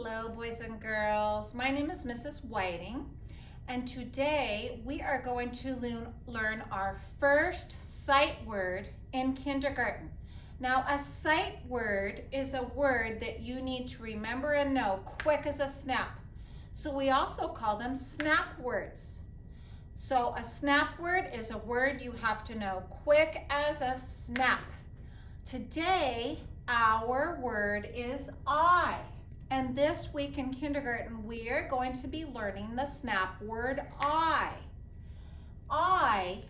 Hello, boys and girls. My name is Mrs. Whiting, and today we are going to learn our first sight word in kindergarten. Now, a sight word is a word that you need to remember and know quick as a snap. So we also call them snap words. So a snap word is a word you have to know quick as a snap. Today, our word is I. And this week in kindergarten, we are going to be learning the snap word I. I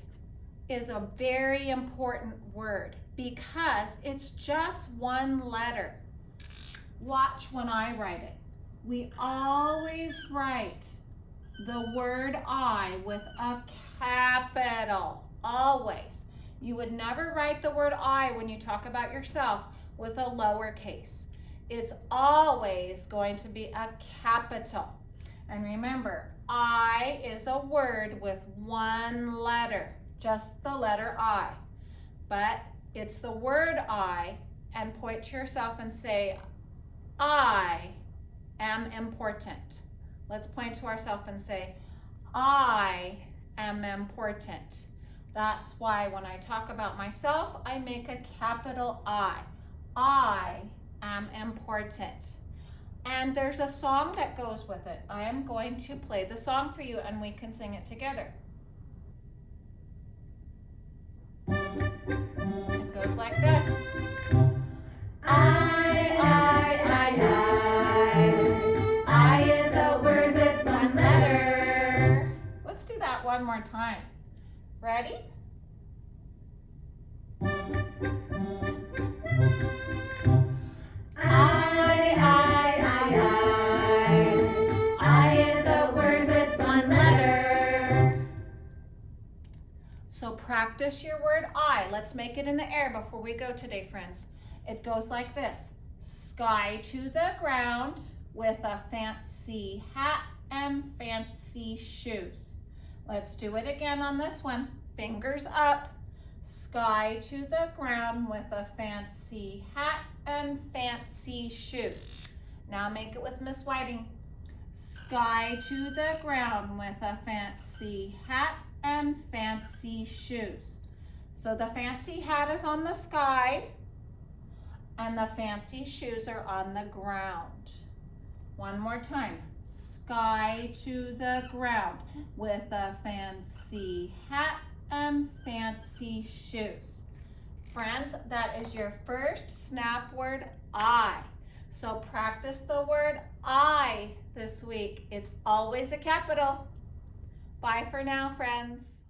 is a very important word because it's just one letter. Watch when I write it. We always write the word I with a capital, always. You would never write the word I when you talk about yourself with a lowercase. It's always going to be a capital. And remember, I is a word with one letter, just the letter I. But it's the word I, and point to yourself and say, I am important. Let's point to ourselves and say, I am important. That's why when I talk about myself, I make a capital I. I am important. And there's a song that goes with it. I am going to play the song for you and we can sing it together. It goes like this. I is a word with one letter. Let's do that one more time. Ready? I is a word with one letter. So practice your word I. Let's make it in the air before we go today, friends. It goes like this. Sky to the ground with a fancy hat and fancy shoes. Let's do it again on this one. Fingers up. Sky to the ground with a fancy hat and fancy shoes. Now make it with Miss Whiting. Sky to the ground with a fancy hat and fancy shoes. So the fancy hat is on the sky and the fancy shoes are on the ground. One more time. Sky to the ground with a fancy hat and fancy shoes. Friends, that is your first snap word, I. So practice the word I this week. It's always a capital. Bye for now, friends.